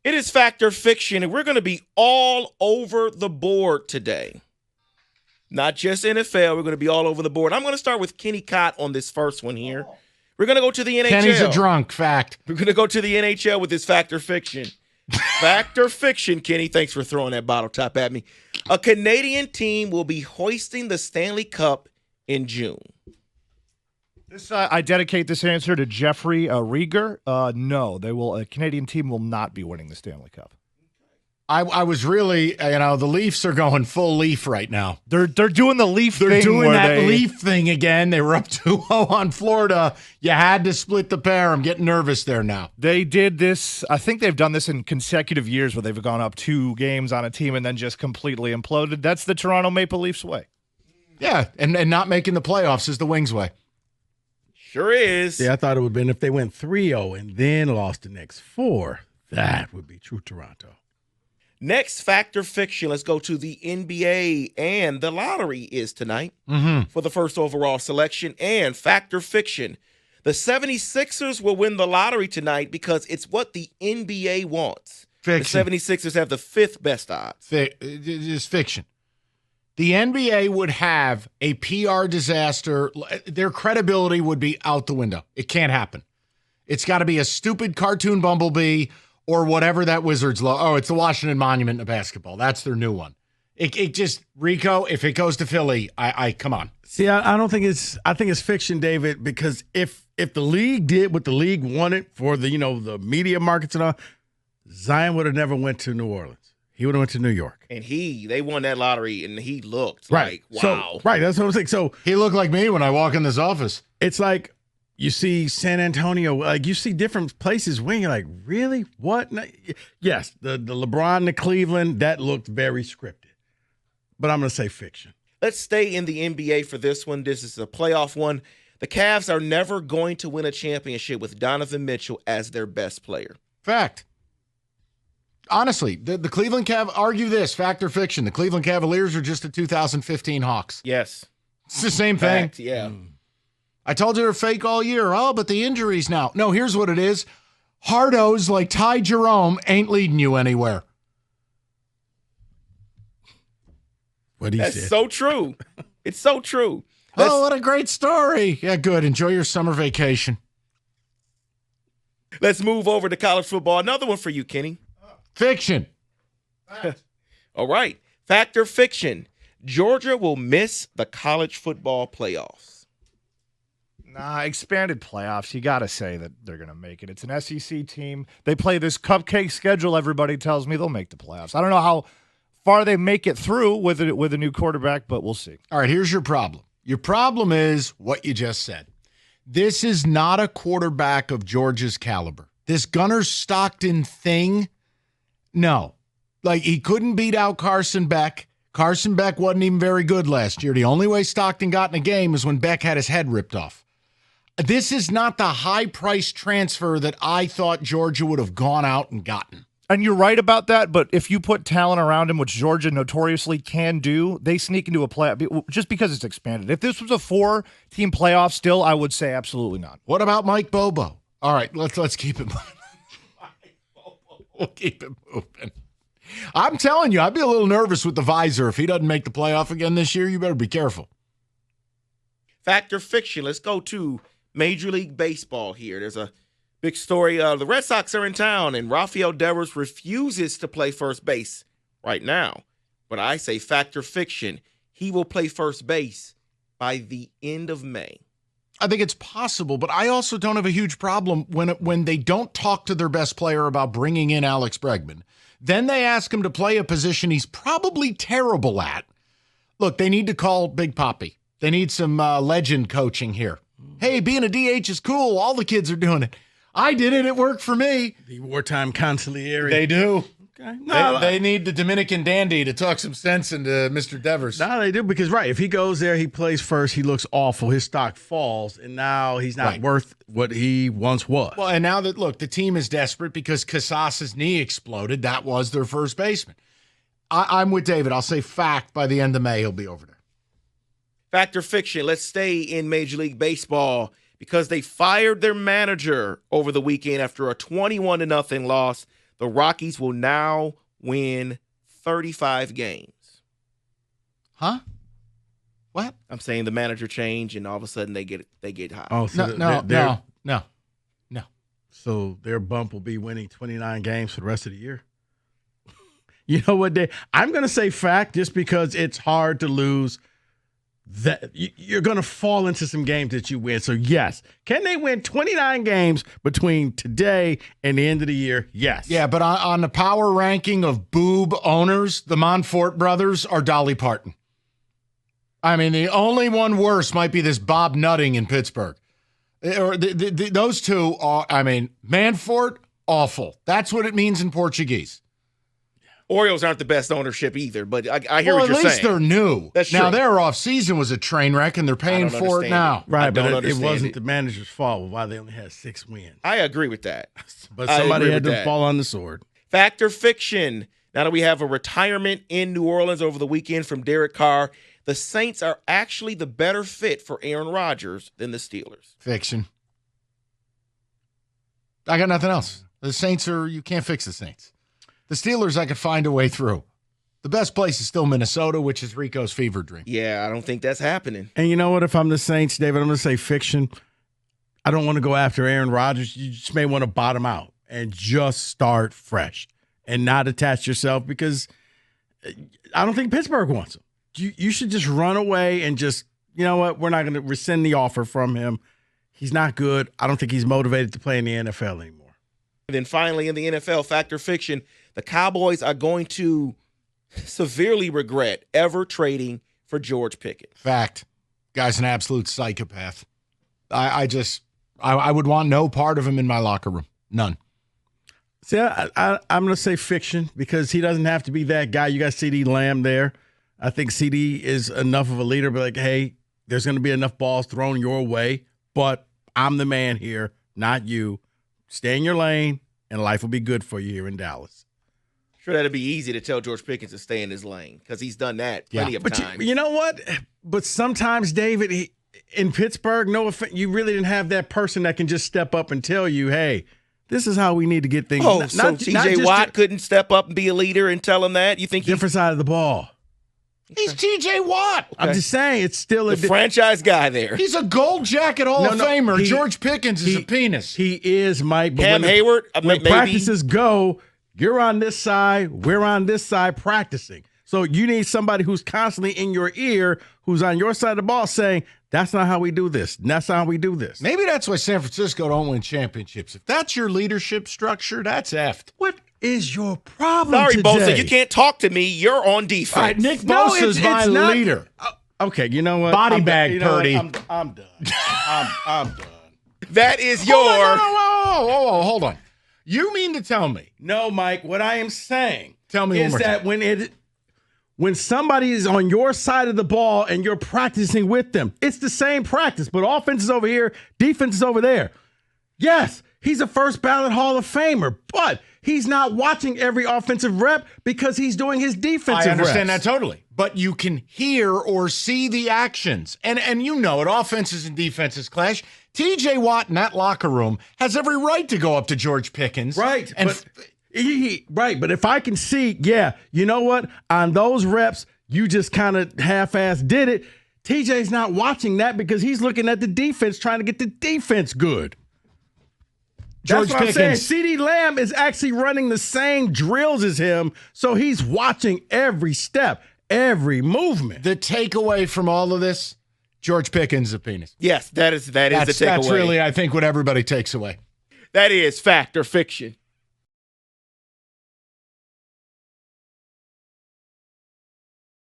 It is fact or fiction, and we're going to be all over the board today. Not just NFL, we're going to be all over the board. I'm going to start with Kenny Cott on this first one here. We're going to go to the NHL. Kenny's a drunk, fact. We're going to go to the NHL with this fact or fiction. Fact or fiction, Kenny. Thanks for throwing that bottle top at me. A Canadian team will be hoisting the Stanley Cup in June. I dedicate this answer to Jeffrey Rieger. No, they will. A Canadian team will not be winning the Stanley Cup. I was really, the Leafs are going full Leaf right now. They're doing the Leaf thing. They're doing that Leaf thing again. They were up 2-0 on Florida. You had to split the pair. I'm getting nervous there now. They did this. I think they've done this in consecutive years where they've gone up 2 games on a team and then just completely imploded. That's the Toronto Maple Leafs way. Yeah, and not making the playoffs is the Wings way. Sure is. Yeah, I thought it would have been if they went 3-0 and then lost the next 4. That would be true Toronto. Next, fact or fiction. Let's go to the NBA, and the lottery is tonight for the first overall selection. And fact or fiction. The 76ers will win the lottery tonight because it's what the NBA wants. Fiction. The 76ers have the 5th best odds. It's fiction. The NBA would have a PR disaster. Their credibility would be out the window. It can't happen. It's got to be a stupid cartoon bumblebee or whatever that Wizards logo. Oh, it's the Washington Monument of basketball. That's their new one. It just, Rico, if it goes to Philly, I come on. See, I don't think I think it's fiction, David, because if the league did what the league wanted for the, the media markets and all, Zion would have never went to New Orleans. He would have went to New York. And they won that lottery, and he looked right. like, wow. Right, that's what I'm saying. So he looked like me when I walk in this office. It's like you see San Antonio, like you see different places win. You're like, really? What? Yes, the LeBron to Cleveland, that looked very scripted. But I'm going to say fiction. Let's stay in the NBA for this one. This is a playoff one. The Cavs are never going to win a championship with Donovan Mitchell as their best player. Fact. Honestly, the Cleveland argue this, fact or fiction. The Cleveland Cavaliers are just the 2015 Hawks. Yes. It's the same thing. Fact, yeah. I told you they're fake all year. Oh, but the injuries now. No, here's what it is. Hardos like Ty Jerome ain't leading you anywhere. What he That's said. so true. It's so true. What a great story. Yeah, good. Enjoy your summer vacation. Let's move over to college football. Another one for you, Kenny. Fiction. All right. Fact or fiction. Georgia will miss the college football playoffs. Nah, expanded playoffs. You got to say that they're going to make it. It's an SEC team. They play this cupcake schedule. Everybody tells me they'll make the playoffs. I don't know how far they make it through with a new quarterback, but we'll see. All right, here's your problem. Your problem is what you just said. This is not a quarterback of Georgia's caliber. This Gunnar Stockton thing, no. Like, he couldn't beat out Carson Beck. Carson Beck wasn't even very good last year. The only way Stockton got in a game is when Beck had his head ripped off. This is not the high-priced transfer that I thought Georgia would have gone out and gotten. And you're right about that, but if you put talent around him, which Georgia notoriously can do, they sneak into a playoff just because it's expanded. If this was a 4-team playoff still, I would say absolutely not. What about Mike Bobo? All right, let's keep it moving. We'll keep it moving. I'm telling you, I'd be a little nervous with the visor. If he doesn't make the playoff again this year, you better be careful. Fact or fiction? Let's go to Major League Baseball here. There's a big story. The Red Sox are in town, and Rafael Devers refuses to play first base right now. But I say fact or fiction, he will play first base by the end of May. I think it's possible, but I also don't have a huge problem when they don't talk to their best player about bringing in Alex Bregman. Then they ask him to play a position he's probably terrible at. Look, they need to call Big Papi. They need some legend coaching here. Hey, being a DH is cool. All the kids are doing it. I did it. It worked for me. The wartime consigliere. They do. Okay. They need the Dominican dandy to talk some sense into Mr. Devers. No, they do because, right, if he goes there, he plays first, he looks awful, his stock falls, and now he's not worth what he once was. Well, and now that, look, the team is desperate because Casas's knee exploded. That was their first baseman. I'm with David. I'll say fact, by the end of May, he'll be over there. Fact or fiction? Let's stay in Major League Baseball because they fired their manager over the weekend after a 21-0 loss. the Rockies will now win 35 games. Huh? What? I'm saying the manager change, and all of a sudden they get hot. Oh, so No. So their bump will be winning 29 games for the rest of the year. You know what, Dave? I'm going to say fact just because it's hard to lose. That you're going to fall into some games that you win. So, yes. Can they win 29 games between today and the end of the year? Yes. Yeah, but on the power ranking of boob owners, the Monfort brothers are Dolly Parton. I mean, the only one worse might be this Bob Nutting in Pittsburgh. Or those two are, I mean, Manfort, awful. That's what it means in Portuguese. Orioles aren't the best ownership either, but I hear what you're saying. At least they're new. That's now, true. their off-season was a train wreck, and they're paying for it now. Right, but it wasn't the manager's fault why they only had 6 wins. I agree with that. But somebody had to fall on the sword. Fact or fiction? Now that we have a retirement in New Orleans over the weekend from Derek Carr, the Saints are actually the better fit for Aaron Rodgers than the Steelers. Fiction. I got nothing else. The Saints you can't fix the Saints. The Steelers, I could find a way through. The best place is still Minnesota, which is Rico's fever dream. Yeah, I don't think that's happening. And you know what? If I'm the Saints, David, I'm going to say fiction. I don't want to go after Aaron Rodgers. You just may want to bottom out and just start fresh and not attach yourself because I don't think Pittsburgh wants him. You should just run away and just, you know what? We're not going to rescind the offer from him. He's not good. I don't think he's motivated to play in the NFL anymore. And then finally in the NFL, fact or fiction, the Cowboys are going to severely regret ever trading for George Pickens. Fact. Guy's an absolute psychopath. I would want no part of him in my locker room. None. See, I'm going to say fiction because he doesn't have to be that guy. You got CeeDee Lamb there. I think CD is enough of a leader, but like, hey, there's going to be enough balls thrown your way, but I'm the man here, not you. Stay in your lane, and life will be good for you here in Dallas. Sure, that'd be easy to tell George Pickens to stay in his lane because he's done that plenty of times. You know what? But sometimes, David, in Pittsburgh, no offense, you really didn't have that person that can just step up and tell you, hey, this is how we need to get things. Oh, so TJ Watt couldn't step up and be a leader and tell him that? You think different side of the ball. He's TJ Watt. Okay. I'm just saying it's still the franchise guy there. He's a gold jacket Hall of Famer. George Pickens is a penis. He is, Mike. Cam Hayward, when practices go, you're on this side, we're on this side practicing. So you need somebody who's constantly in your ear, who's on your side of the ball saying, that's not how we do this. That's not how we do this. Maybe that's why San Francisco don't win championships. If that's your leadership structure, that's effed. What is your problem Sorry, today? Bosa, you can't talk to me. You're on defense. All right, Nick Bosa is my leader. Okay, you know what? Body bag, Purdy. I'm done. I'm done. That is your... Whoa, hold on. You mean to tell me? No, Mike, what I am saying tell me is that when somebody is on your side of the ball and you're practicing with them, it's the same practice, but offense is over here, defense is over there. Yes, he's a first ballot Hall of Famer, but he's not watching every offensive rep because he's doing his defensive I understand reps. that totally. But you can hear or see the actions. And you know it, offenses and defenses clash. TJ Watt in that locker room has every right to go up to George Pickens. Right. But if I can see, you know what? On those reps, you just kind of half-ass did it. TJ's not watching that because he's looking at the defense, trying to get the defense good. That's what I'm saying. CeeDee Lamb is actually running the same drills as him, so he's watching every step, every movement. The takeaway from all of this, George Pickens is a penis. Yes, that is the takeaway. That's really, I think, what everybody takes away. That is fact or fiction.